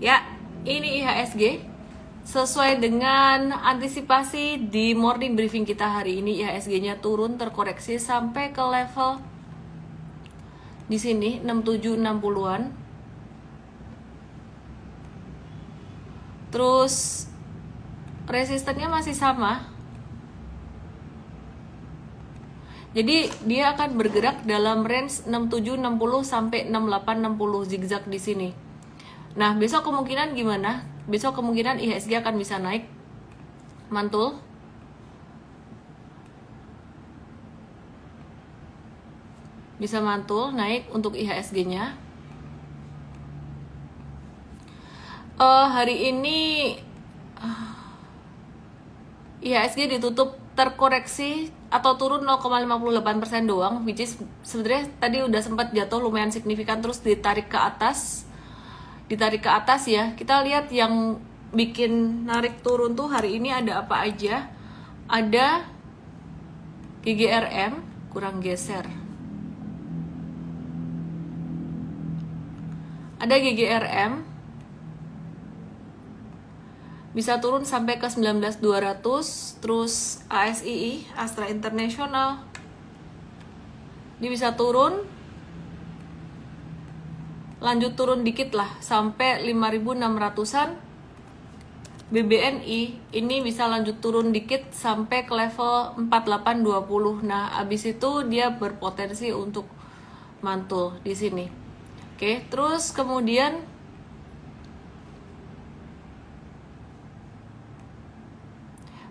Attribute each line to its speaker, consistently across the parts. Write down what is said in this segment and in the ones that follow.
Speaker 1: Ya, ini IHSG. Sesuai dengan antisipasi di morning briefing kita hari ini, IHSG-nya turun terkoreksi sampai ke level di sini 6760-an. Terus resistennya masih sama. Jadi dia akan bergerak dalam range 6760 sampai 6860 zigzag di sini. Nah, besok kemungkinan gimana? Besok kemungkinan IHSG akan bisa naik mantul. Bisa mantul naik untuk IHSG-nya. Hari ini IHSG ditutup terkoreksi atau turun 0,58% doang, which is sebenarnya tadi udah sempat jatuh lumayan signifikan, terus ditarik ke atas ya. Kita lihat yang bikin narik turun tuh hari ini ada apa aja. Ada GGRM, kurang geser. Ada GGRM bisa turun sampai ke 19.200, terus ASII, Astra International, dia bisa turun, lanjut turun dikit lah, sampai 5.600-an. BBNI, ini bisa lanjut turun dikit sampai ke level 4820. Nah, abis itu dia berpotensi untuk mantul di sini. Oke, terus kemudian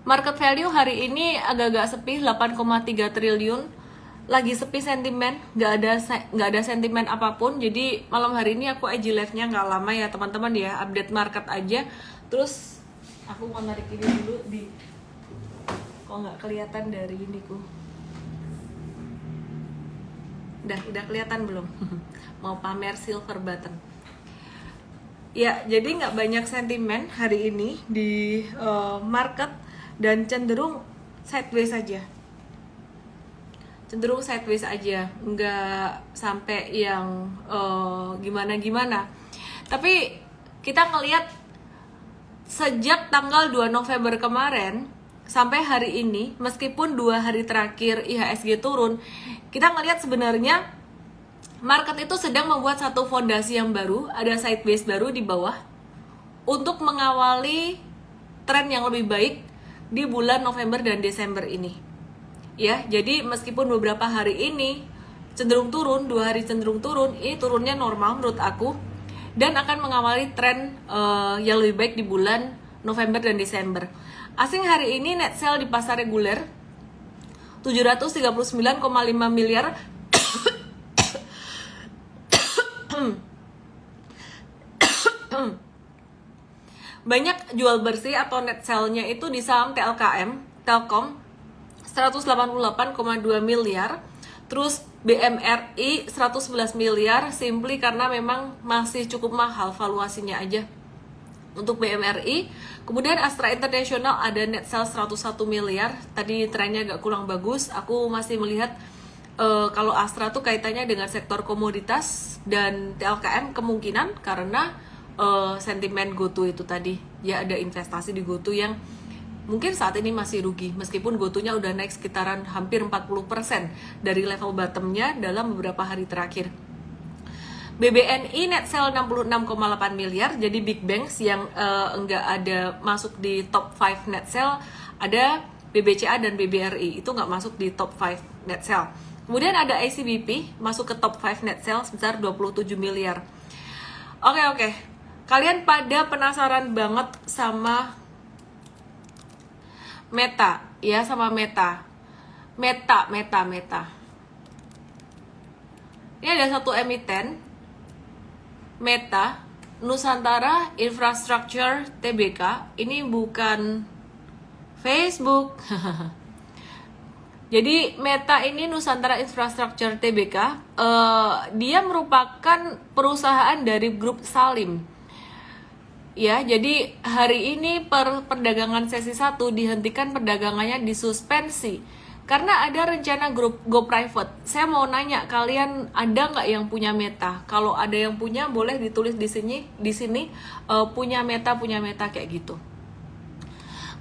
Speaker 1: market value hari ini agak-agak sepi, 8,3 triliun. Lagi sepi sentimen, nggak ada sentimen apapun. Jadi malam hari ini aku IG live-nya nggak lama ya teman-teman ya, update market aja. Terus aku mau narik ini dulu kok nggak kelihatan dari ini ku. Udah kelihatan belum? Mau pamer silver button. Ya, jadi nggak banyak sentimen hari ini di market dan cenderung sideways aja. Nggak sampai yang gimana-gimana. Tapi kita ngelihat sejak tanggal 2 November kemarin sampai hari ini, meskipun 2 hari terakhir IHSG turun, kita ngelihat sebenarnya market itu sedang membuat satu fondasi yang baru, ada sideways baru di bawah untuk mengawali tren yang lebih baik di bulan November dan Desember ini. Ya, jadi meskipun beberapa hari ini cenderung turun, 2 hari cenderung turun, ini turunnya normal menurut aku dan akan mengawali tren yang lebih baik di bulan November dan Desember. Asing hari ini net sell di pasar reguler 739,5 miliar. Banyak jual bersih atau net sell-nya itu di saham Telkom 188,2 miliar. Terus BMRI 111 miliar, simply karena memang masih cukup mahal valuasinya aja untuk BMRI. Kemudian Astra International ada net sell 101 miliar. Tadi trennya agak kurang bagus. Aku masih melihat kalau Astra tuh kaitannya dengan sektor komoditas, dan TLKM kemungkinan karena sentimen GoTo itu tadi. Ya, ada investasi di GoTo yang mungkin saat ini masih rugi, meskipun GoTo-nya udah naik sekitaran hampir 40% dari level bottomnya dalam beberapa hari terakhir. BBNI net sell 66,8 miliar, jadi big banks yang enggak ada masuk di top 5 net sell, ada BBCA dan BBRI, itu nggak masuk di top 5 net sell. Kemudian ada ICBP masuk ke top 5 net sell sebesar 27 miliar. Oke. Kalian pada penasaran banget sama Meta, ya, sama Meta. Ini ada satu emiten, Meta, Nusantara Infrastructure Tbk. Ini bukan Facebook. Jadi Meta ini Nusantara Infrastructure Tbk, dia merupakan perusahaan dari grup Salim. Ya, jadi hari ini perdagangan sesi 1 dihentikan perdagangannya, disuspensi Karena ada rencana grup go private. Saya mau nanya, kalian ada nggak yang punya Meta? Kalau ada yang punya, boleh ditulis di sini. Punya Meta kayak gitu.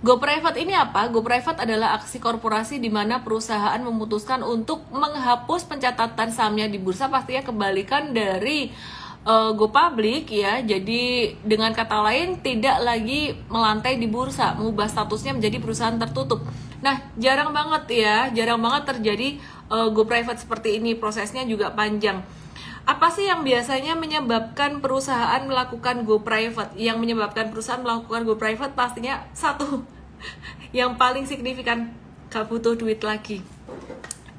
Speaker 1: Go private ini apa? Go private adalah aksi korporasi di mana perusahaan memutuskan untuk menghapus pencatatan sahamnya di bursa, pastinya kebalikan dari go public ya. Jadi dengan kata lain tidak lagi melantai di bursa, mengubah statusnya menjadi perusahaan tertutup. Nah, jarang banget terjadi go private seperti ini, prosesnya juga panjang. Apa sih yang biasanya menyebabkan perusahaan melakukan go private? Yang menyebabkan perusahaan melakukan go private pastinya satu, yang paling signifikan, gak butuh duit lagi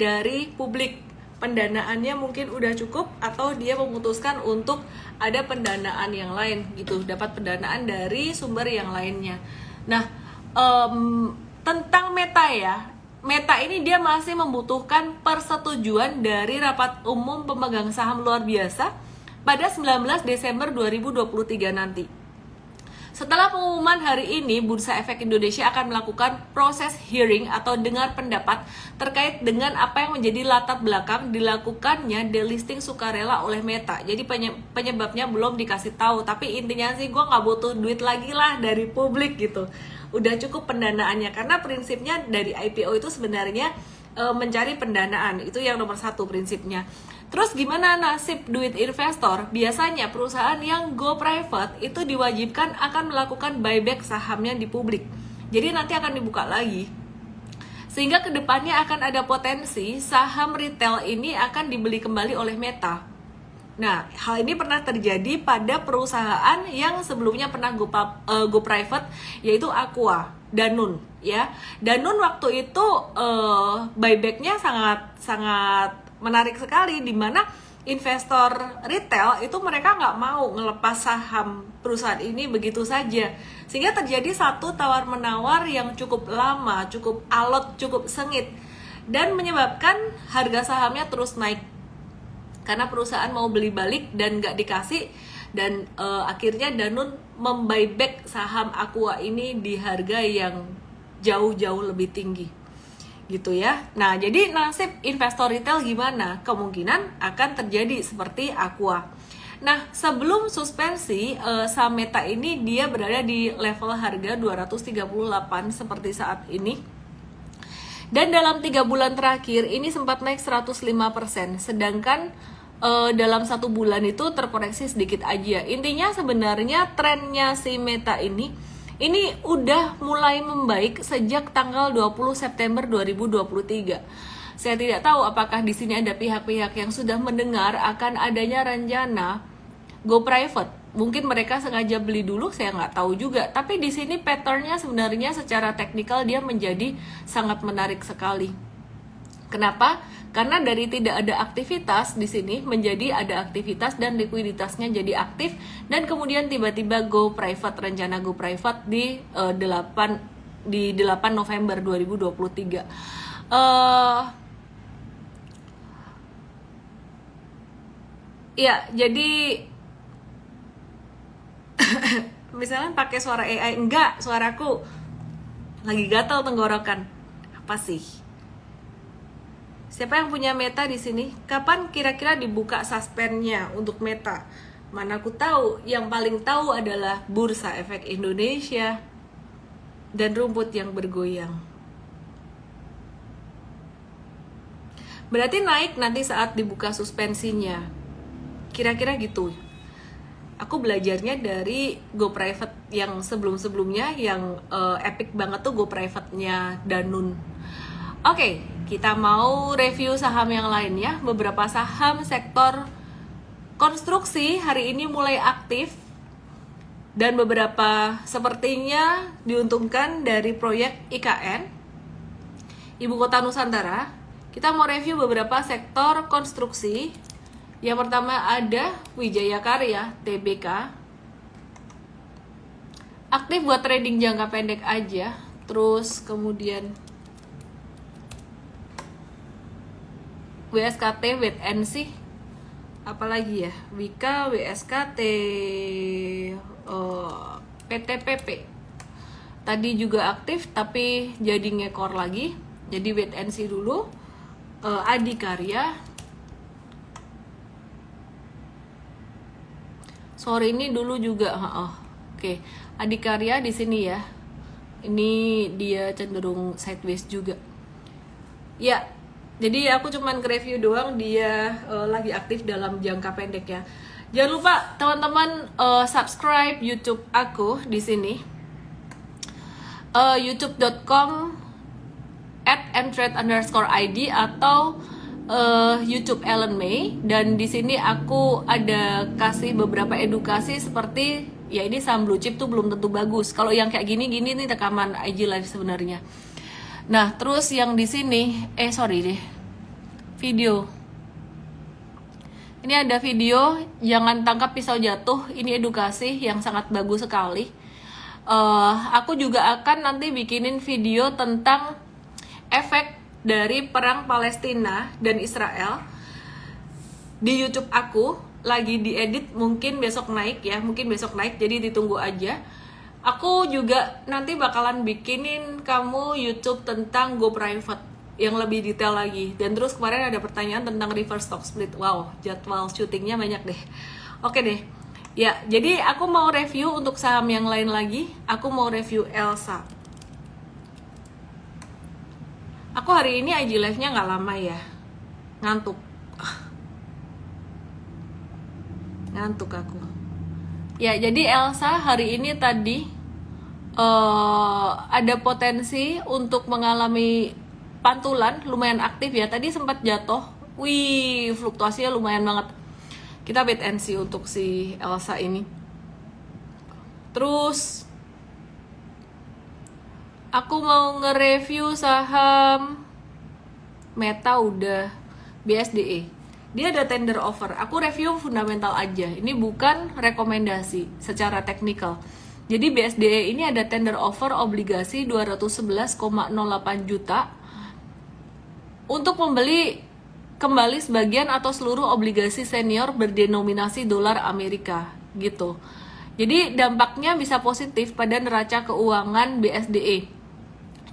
Speaker 1: dari publik. Pendanaannya mungkin udah cukup, atau dia memutuskan untuk ada pendanaan yang lain gitu, dapat pendanaan dari sumber yang lainnya. Nah, tentang Meta ya, Meta ini dia masih membutuhkan persetujuan dari rapat umum pemegang saham luar biasa pada 19 Desember 2023 nanti. Setelah pengumuman hari ini, Bursa Efek Indonesia akan melakukan proses hearing atau dengar pendapat terkait dengan apa yang menjadi latar belakang dilakukannya delisting sukarela oleh Meta. Jadi penyebabnya belum dikasih tahu, tapi intinya sih gue nggak butuh duit lagi lah dari publik gitu. Udah cukup pendanaannya, karena prinsipnya dari IPO itu sebenarnya mencari pendanaan, itu yang nomor satu prinsipnya. Terus gimana nasib duit investor? Biasanya perusahaan yang go private itu diwajibkan akan melakukan buyback sahamnya di publik. Jadi nanti akan dibuka lagi. Sehingga kedepannya akan ada potensi saham retail ini akan dibeli kembali oleh Meta. Nah, hal ini pernah terjadi pada perusahaan yang sebelumnya pernah go private, yaitu Aqua, Danone ya. Danone waktu itu buybacknya sangat menarik sekali, di mana investor retail itu mereka nggak mau ngelepas saham perusahaan ini begitu saja, sehingga terjadi satu tawar menawar yang cukup lama, cukup alot, cukup sengit, dan menyebabkan harga sahamnya terus naik karena perusahaan mau beli balik dan nggak dikasih, dan akhirnya Danone membuyback saham Aqua ini di harga yang jauh-jauh lebih tinggi gitu ya. Nah, jadi nasib investor retail gimana? Kemungkinan akan terjadi seperti Aqua. Nah, sebelum suspensi, saham Meta ini dia berada di level harga 238 seperti saat ini. Dan dalam 3 bulan terakhir ini sempat naik 105%, sedangkan dalam 1 bulan itu terkoreksi sedikit aja. Intinya sebenarnya trennya si Meta ini udah mulai membaik sejak tanggal 20 September 2023. Saya tidak tahu apakah di sini ada pihak-pihak yang sudah mendengar akan adanya rencana go private. Mungkin mereka sengaja beli dulu, saya nggak tahu juga. Tapi di sini patternnya sebenarnya secara teknikal dia menjadi sangat menarik sekali. Kenapa? Karena dari tidak ada aktivitas di sini menjadi ada aktivitas dan likuiditasnya jadi aktif, dan kemudian tiba-tiba go private, rencana go private di 8 November 2023. Ya, jadi misalnya pakai suara AI, enggak, suaraku lagi gatal tenggorokan. Apa sih? Siapa yang punya Meta di sini? Kapan kira-kira dibuka suspendnya untuk Meta? Mana aku tahu, yang paling tahu adalah Bursa Efek Indonesia dan rumput yang bergoyang. Berarti naik nanti saat dibuka suspensinya. Kira-kira gitu. Aku belajarnya dari go private yang sebelum-sebelumnya, yang epic banget tuh go private-nya Danone. Oke, kita mau review saham yang lain ya. Beberapa saham sektor konstruksi hari ini mulai aktif, dan beberapa sepertinya diuntungkan dari proyek IKN, Ibu Kota Nusantara. Kita mau review beberapa sektor konstruksi. Yang pertama ada Wijaya Karya, TBK. Aktif buat trading jangka pendek aja. Terus kemudian WSKT, Wait and See. Apalagi ya? Wika, WSKT, PTPP. Tadi juga aktif tapi jadi ngekor lagi. Jadi wait and see dulu. Adikarya, sore ini dulu juga. Oke, Adikarya di sini ya. Ini dia cenderung sideways juga. Ya, jadi aku cuman nge-review doang, dia lagi aktif dalam jangka pendek ya. Jangan lupa teman-teman subscribe YouTube aku di sini. youtube.com/mtrade_id atau YouTube Ellen May, dan di sini aku ada kasih beberapa edukasi seperti ya ini saham blue chip tuh belum tentu bagus. Kalau yang kayak gini nih rekaman IG live sebenarnya. Nah, terus yang di sini video. Ini ada video jangan tangkap pisau jatuh. Ini edukasi yang sangat bagus sekali. Aku juga akan nanti bikinin video tentang efek dari perang Palestina dan Israel di YouTube aku, lagi diedit, mungkin besok naik ya, jadi ditunggu aja. Aku juga nanti bakalan bikinin kamu YouTube tentang go private yang lebih detail lagi. Dan terus kemarin ada pertanyaan tentang reverse stock split. Wow, jadwal syutingnya banyak deh. Oke deh. Ya, jadi aku mau review untuk saham yang lain lagi. Aku mau review Elsa. Aku hari ini IG live-nya nggak lama ya, ngantuk aku. Ya, jadi Elsa hari ini tadi ada potensi untuk mengalami pantulan lumayan aktif ya. Tadi sempat jatuh, fluktuasinya lumayan banget. Kita wait and see untuk si Elsa ini. Terus aku mau nge-review saham Meta udah, BSDE. Dia ada tender offer. Aku review fundamental aja. Ini bukan rekomendasi secara teknikal. Jadi BSDE ini ada tender offer obligasi 211,08 juta untuk membeli kembali sebagian atau seluruh obligasi senior berdenominasi dolar Amerika gitu. Jadi dampaknya bisa positif pada neraca keuangan BSDE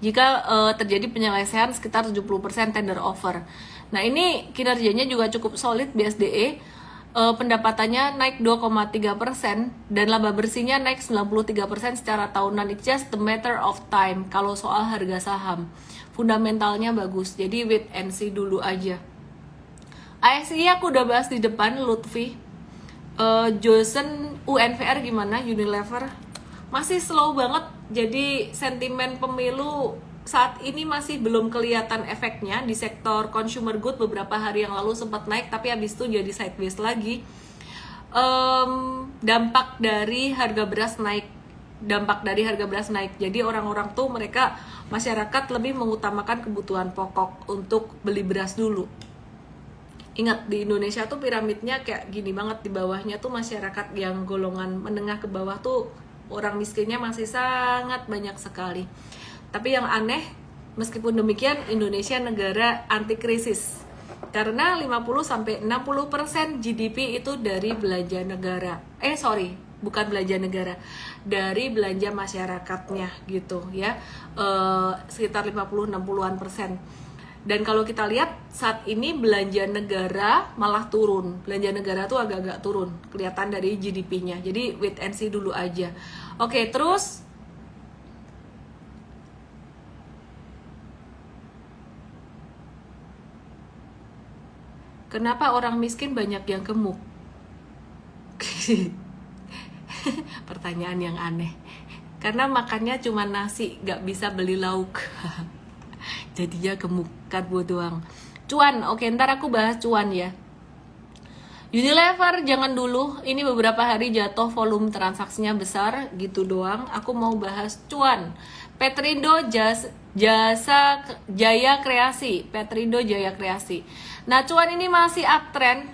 Speaker 1: jika terjadi penyelesaian sekitar 70% tender offer. Nah, ini kinerjanya juga cukup solid BSDE. Pendapatannya naik 2,3% dan laba bersihnya naik 93% secara tahunan. It's just the matter of time kalau soal harga saham. Fundamentalnya bagus. Jadi wait and see dulu aja. ASI aku udah bahas di depan, Lutfi. Johnson UNVR gimana? Unilever masih slow banget. Jadi sentimen pemilu saat ini masih belum kelihatan efeknya. Di sektor consumer good beberapa hari yang lalu sempat naik, tapi habis itu jadi sideways lagi. Dampak dari harga beras naik. Jadi orang-orang tuh, mereka masyarakat lebih mengutamakan kebutuhan pokok untuk beli beras dulu. Ingat, di Indonesia tuh piramidnya kayak gini banget. Di bawahnya tuh masyarakat yang golongan menengah ke bawah tuh orang miskinnya masih sangat banyak sekali. Tapi yang aneh, meskipun demikian Indonesia negara anti krisis. Karena 50-60% GDP itu dari belanja negara. Bukan belanja negara, dari belanja masyarakatnya gitu ya. Sekitar 50-60%. Dan kalau kita lihat saat ini belanja negara malah turun. Belanja negara tuh agak-agak turun, kelihatan dari GDP-nya. Jadi wait and see dulu aja. Oke, terus kenapa orang miskin banyak yang gemuk? Pertanyaan yang aneh. Karena makannya cuma nasi, gak bisa beli lauk. Jadinya gemuk, karbo doang. Cuan, oke, ntar aku bahas cuan ya. Unilever jangan dulu, ini beberapa hari jatuh, volume transaksinya besar, gitu doang. Aku mau bahas cuan. Petrindo Jaya Kreasi. Nah, cuan ini masih uptrend,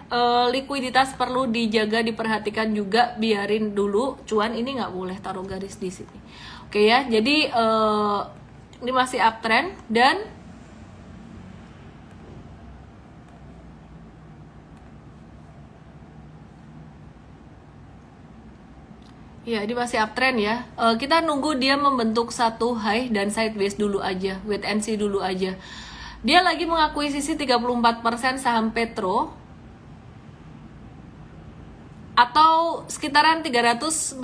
Speaker 1: likuiditas perlu dijaga, diperhatikan juga, biarin dulu. Cuan ini nggak boleh taruh garis di sini. Oke ya, jadi ini masih uptrend dan Ya, ini masih uptrend ya. Kita nunggu dia membentuk satu high dan sideways dulu aja, wait and see dulu aja. Dia lagi mengakuisisi 34% saham Petro atau sekitaran 342,92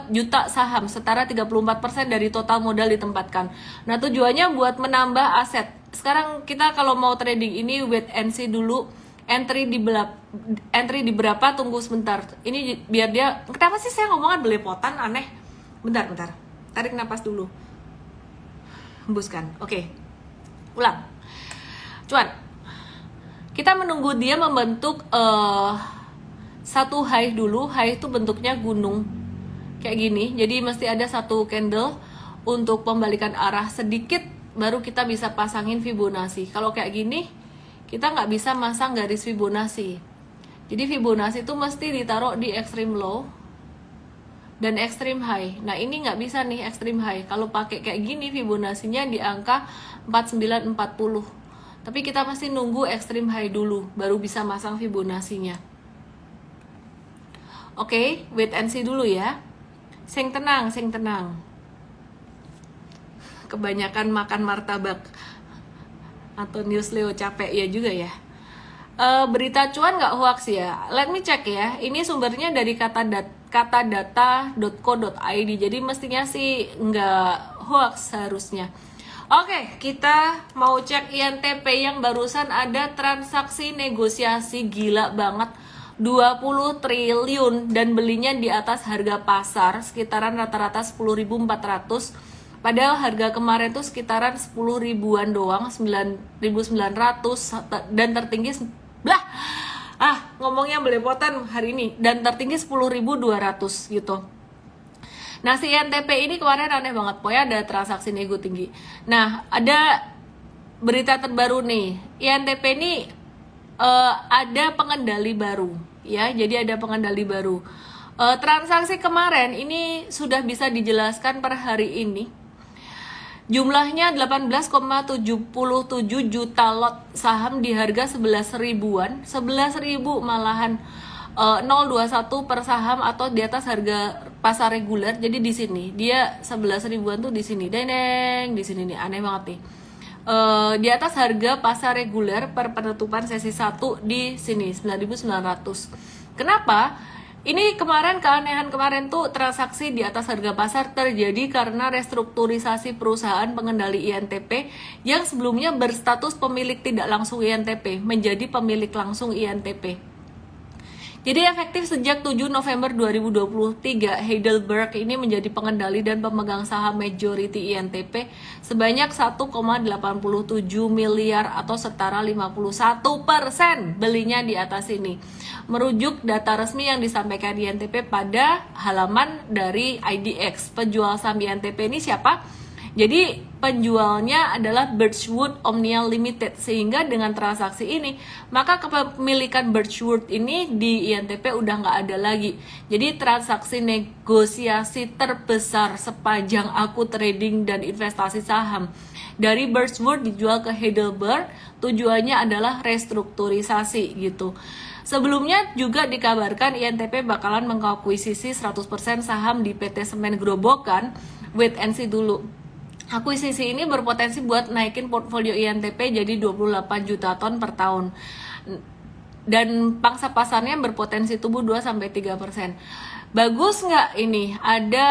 Speaker 1: juta saham, setara 34% dari total modal ditempatkan. Nah, tujuannya buat menambah aset. Sekarang kita kalau mau trading ini wait and see dulu. Entry di berapa, tunggu sebentar. Ini biar dia, kenapa sih saya ngomongnya belepotan, aneh. Bentar. Tarik napas dulu. Hembuskan. Oke. Ulang. Cuan. Kita menunggu dia membentuk satu high dulu. High itu bentuknya gunung. Kayak gini. Jadi mesti ada satu candle untuk pembalikan arah sedikit, baru kita bisa pasangin Fibonacci. Kalau kayak gini, kita nggak bisa masang garis Fibonacci. Jadi Fibonacci itu mesti ditaruh di extreme low dan extreme high. Nah, ini nggak bisa nih extreme high. Kalau pakai kayak gini Fibonacci-nya di angka 4940. Tapi kita mesti nunggu extreme high dulu baru bisa masang Fibonacci-nya. Oke, wait and see dulu ya. Sing tenang. Kebanyakan makan martabak. Antonius Leo capek ya juga ya. Berita cuan nggak hoax ya? Let me check ya. Ini sumbernya dari katadata.co.id. Jadi mestinya sih nggak hoax seharusnya. Oke, kita mau cek INTP yang barusan ada transaksi negosiasi gila banget. 20 triliun dan belinya di atas harga pasar sekitaran rata-rata 10.400. Padahal harga kemarin tuh sekitaran 10 ribuan doang, 9.900 dan tertinggi ngomongnya belepotan hari ini, dan tertinggi 10.200 gitu. Nah, si INTP ini kemarin aneh banget, pokoknya ada transaksi nego tinggi. Nah, ada berita terbaru nih. INTP ini ada pengendali baru ya. Jadi ada pengendali baru. Transaksi kemarin ini sudah bisa dijelaskan per hari ini. Jumlahnya 18,77 juta lot saham di harga 11 ribuan, 11 ribu malahan, 0,21 per saham atau di atas harga pasar reguler. Jadi di sini dia 11 ribuan tuh di sini, deneng di sini nih, aneh banget nih. Di atas harga pasar reguler per penutupan sesi 1 di sini 9.900. Kenapa? Ini keanehan kemarin tuh transaksi di atas harga pasar terjadi karena restrukturisasi perusahaan pengendali INTP yang sebelumnya berstatus pemilik tidak langsung INTP menjadi pemilik langsung INTP. Jadi efektif sejak 7 November 2023, Heidelberg ini menjadi pengendali dan pemegang saham majority INTP sebanyak 1,87 miliar atau setara 51% belinya di atas ini. Merujuk data resmi yang disampaikan INTP pada halaman dari IDX. Penjual saham INTP ini siapa? Jadi penjualnya adalah Birchwood Omnial Limited, sehingga dengan transaksi ini maka kepemilikan Birchwood ini di INTP udah nggak ada lagi. Jadi transaksi negosiasi terbesar sepanjang aku trading dan investasi saham dari Birchwood dijual ke Heidelberg, tujuannya adalah restrukturisasi gitu. Sebelumnya juga dikabarkan INTP bakalan mengakuisisi 100% saham di PT Semen Grobogan. Wait and see dulu. Akuisisi ini berpotensi buat naikin portfolio INTP jadi 28 juta ton per tahun. Dan pangsa pasarnya berpotensi tumbuh 2-3%. Bagus nggak ini? Ada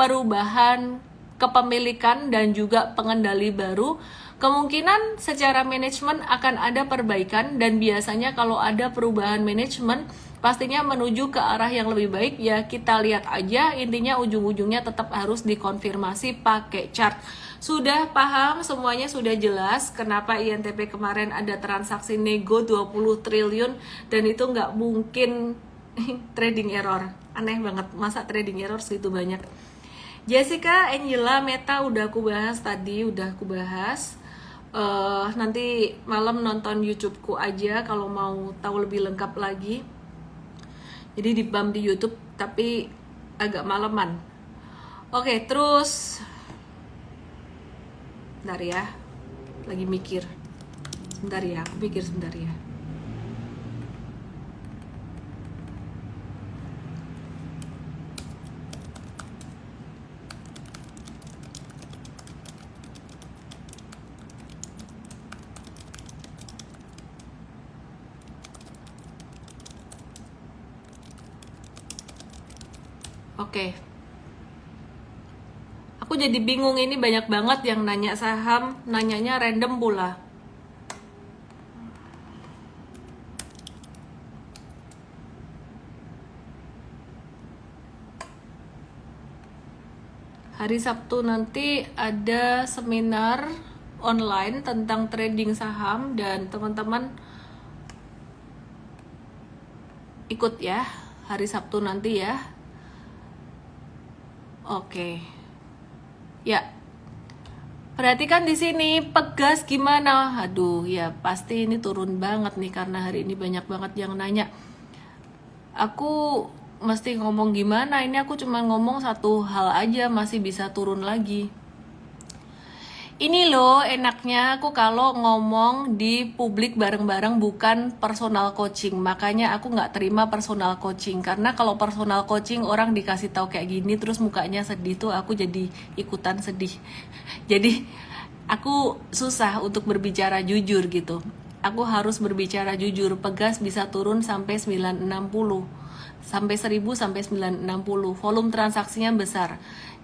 Speaker 1: perubahan kepemilikan dan juga pengendali baru. Kemungkinan secara manajemen akan ada perbaikan, dan biasanya kalau ada perubahan manajemen pastinya menuju ke arah yang lebih baik ya. Kita lihat aja, intinya ujung-ujungnya tetap harus dikonfirmasi pakai chart. Sudah paham semuanya, sudah jelas kenapa INTP kemarin ada transaksi nego 20 triliun dan itu nggak mungkin trading error. Aneh banget, masa trading error segitu banyak. Jessica, Angela, Meta udah aku bahas tadi, nanti malam nonton YouTubeku aja kalau mau tahu lebih lengkap lagi. Jadi di bump di YouTube tapi agak maleman. Oke, terus bentar ya. Lagi mikir. Sebentar ya, aku pikir sebentar ya. Oke. Aku jadi bingung, ini banyak banget yang nanya saham, nanyanya random pula. Hari Sabtu nanti ada seminar online tentang trading saham dan teman-teman ikut ya hari Sabtu nanti ya. Oke. Ya. Perhatikan di sini Pegas gimana? Aduh, ya pasti ini turun banget nih karena hari ini banyak banget yang nanya. Aku mesti ngomong gimana? Ini aku cuma ngomong satu hal aja, masih bisa turun lagi. Ini loh enaknya aku kalau ngomong di publik bareng-bareng, bukan personal coaching. Makanya aku nggak terima personal coaching, karena kalau personal coaching orang dikasih tahu kayak gini terus mukanya sedih tuh aku jadi ikutan sedih. Jadi aku susah untuk berbicara jujur gitu. Aku harus berbicara jujur. Pegas bisa turun sampai 960, sampai 1000 sampai 960. Volume transaksinya besar.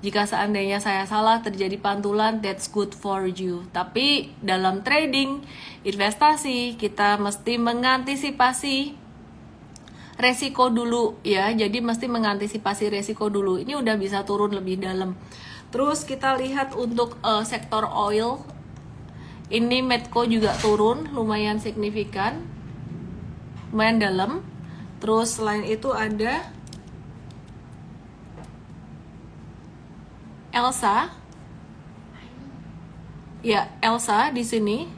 Speaker 1: Jika seandainya saya salah terjadi pantulan, that's good for you. Tapi dalam trading, investasi, kita mesti mengantisipasi resiko dulu ya. Jadi mesti mengantisipasi resiko dulu. Ini udah bisa turun lebih dalam. Terus kita lihat untuk sektor oil. Ini Medco juga turun lumayan signifikan, lumayan dalam. Terus selain itu ada Elsa. Ya, Elsa di sini.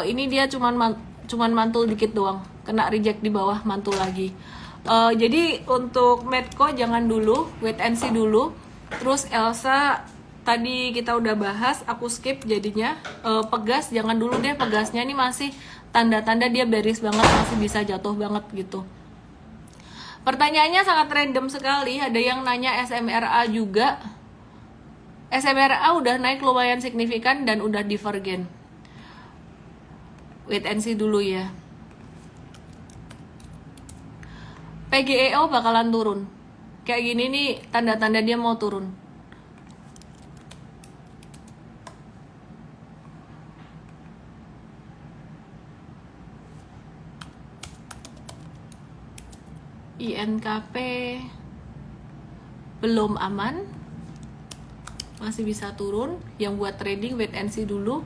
Speaker 1: Ini dia cuman mantul dikit doang, kena reject di bawah, mantul lagi. Jadi untuk Medco jangan dulu, wait and see dulu. Terus Elsa tadi kita udah bahas, aku skip jadinya. Pegas jangan dulu deh, Pegasnya ini masih tanda-tanda dia bearish banget, masih bisa jatuh banget gitu. Pertanyaannya sangat random sekali. Ada yang nanya SMRA juga. SMRA udah naik lumayan signifikan dan udah divergen. Wait and see dulu ya. PGEO bakalan turun. Kayak gini nih tanda-tanda dia mau turun. INKP belum aman, masih bisa turun. Yang buat trading wait and see dulu.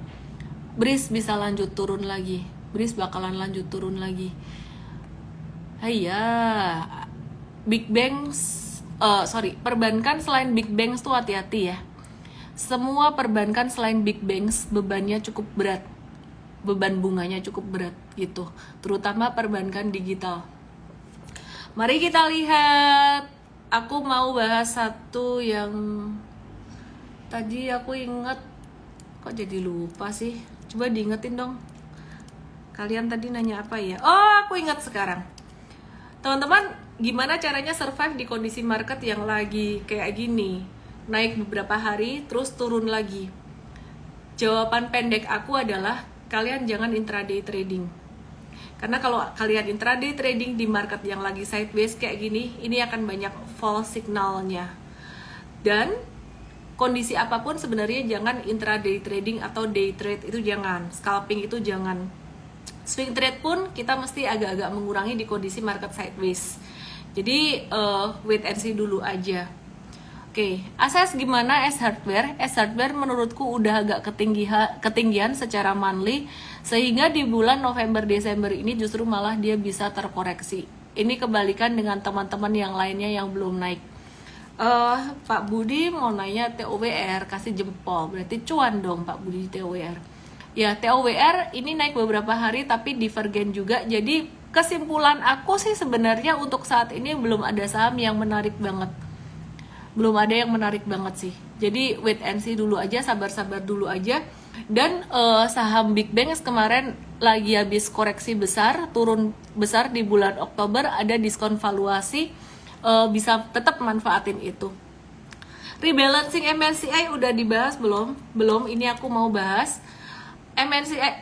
Speaker 1: BRIS bisa lanjut turun lagi, BRIS bakalan lanjut turun lagi. Hayya, Big Banks, perbankan selain Big Banks tuh hati-hati ya. Semua perbankan selain Big Banks bebannya cukup berat, beban bunganya cukup berat gitu, terutama perbankan digital. Mari kita lihat. Aku mau bahas satu yang tadi aku inget, kok jadi lupa sih. Coba diingetin dong. Kalian tadi nanya apa ya? Oh, aku ingat sekarang. Teman-teman, gimana caranya survive di kondisi market yang lagi kayak gini? Naik beberapa hari, terus turun lagi. Jawaban pendek aku adalah kalian jangan intraday trading. Karena kalau kalian intraday trading di market yang lagi sideways kayak gini, ini akan banyak false signalnya. Dan kondisi apapun sebenarnya jangan intraday trading atau day trade, itu jangan. Scalping itu jangan. Swing trade pun kita mesti agak-agak mengurangi di kondisi market sideways. Jadi wait and see dulu aja. Oke, assess gimana S-Hardware? S-Hardware menurutku udah agak ketinggian secara monthly, sehingga di bulan November-Desember ini justru malah dia bisa terkoreksi. Ini kebalikan dengan teman-teman yang lainnya yang belum naik. Pak Budi mau nanya TOWR, kasih jempol, berarti cuan dong Pak Budi TOWR. Ya, TOWR ini naik beberapa hari tapi divergen juga, jadi kesimpulan aku sih sebenarnya untuk saat ini belum ada saham yang menarik banget. Belum ada yang menarik banget sih. Jadi wait and see dulu aja, sabar-sabar dulu aja. Dan saham Big Banks kemarin lagi habis koreksi besar, turun besar di bulan Oktober, ada diskon valuasi, bisa tetap manfaatin itu. Rebalancing MSCI udah dibahas belum? Belum, ini aku mau bahas.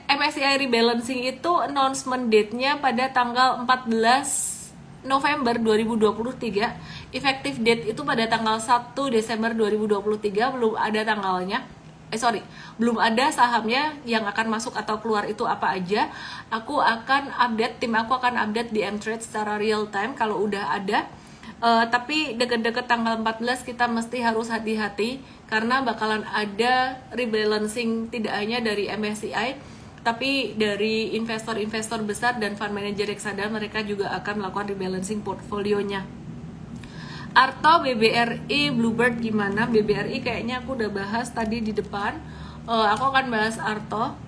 Speaker 1: MSCI rebalancing itu announcement date-nya pada tanggal 14 November 2023, effective date itu pada tanggal 1 Desember 2023, belum ada tanggalnya. Belum ada sahamnya yang akan masuk atau keluar itu apa aja. Aku akan update, tim aku akan update di M-Trade secara real time kalau udah ada. Tapi deket-deket tanggal 14 kita mesti harus hati-hati karena bakalan ada rebalancing tidak hanya dari MSCI tapi dari investor-investor besar dan fund manager reksadana, mereka juga akan melakukan rebalancing portfolionya. Arto, BBRI, Bluebird gimana? BBRI kayaknya aku udah bahas tadi di depan. Aku akan bahas Arto.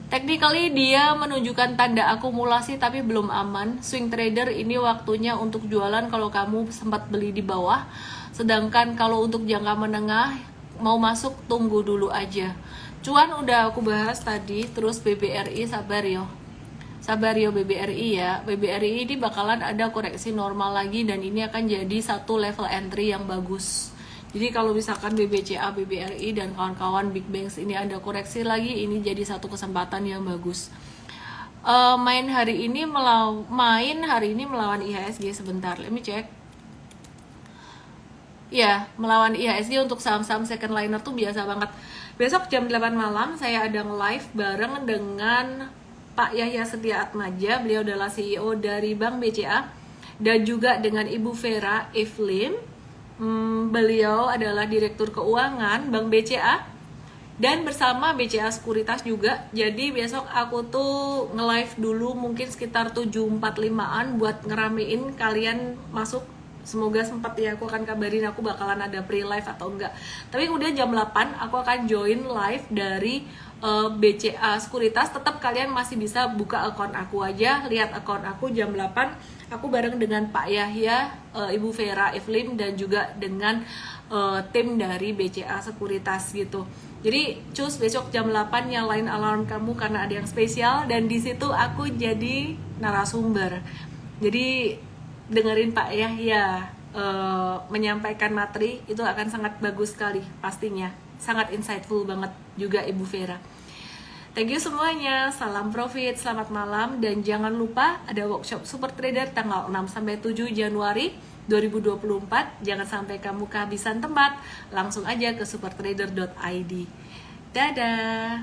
Speaker 1: Technically dia menunjukkan tanda akumulasi tapi belum aman. Swing trader ini waktunya untuk jualan kalau kamu sempat beli di bawah. Sedangkan kalau untuk jangka menengah mau masuk tunggu dulu aja. Cuan udah aku bahas tadi. Terus BBRI sabar yo BBRI ya. BBRI ini bakalan ada koreksi normal lagi dan ini akan jadi satu level entry yang bagus. Jadi kalau misalkan BBCA, BBRI dan kawan-kawan big banks ini ada koreksi lagi, ini jadi satu kesempatan yang bagus. Main hari ini melawan IHSG sebentar. Let me check. Ya, melawan IHSG untuk saham-saham second liner tuh biasa banget. Besok jam 8 malam saya ada nge-live bareng dengan Pak Yahya Setia Atmaja, beliau adalah CEO dari Bank BCA, dan juga dengan Ibu Vera Evelyn, beliau adalah Direktur Keuangan Bank BCA, dan bersama BCA Sekuritas juga. Jadi besok aku tuh nge-live dulu mungkin sekitar 7.45an buat ngeramein kalian masuk. Semoga sempat ya, aku akan kabarin aku bakalan ada pre-live atau enggak. Tapi kemudian jam 8 aku akan join live dari BCA Sekuritas. Tetap kalian masih bisa buka akun aku aja, lihat akun aku jam 8. Aku bareng dengan Pak Yahya, Ibu Vera Evelyn, dan juga dengan tim dari BCA Sekuritas gitu. Jadi cus besok jam 8 nyalain alarm kamu karena ada yang spesial, dan di situ aku jadi narasumber. Jadi dengerin Pak Yahya menyampaikan materi itu akan sangat bagus sekali pastinya, sangat insightful banget juga Ibu Vera. Thank you semuanya, salam profit, selamat malam, dan jangan lupa ada workshop Super Trader tanggal 6-7 Januari 2024. Jangan sampai kamu kehabisan tempat, langsung aja ke supertrader.id. Dadah.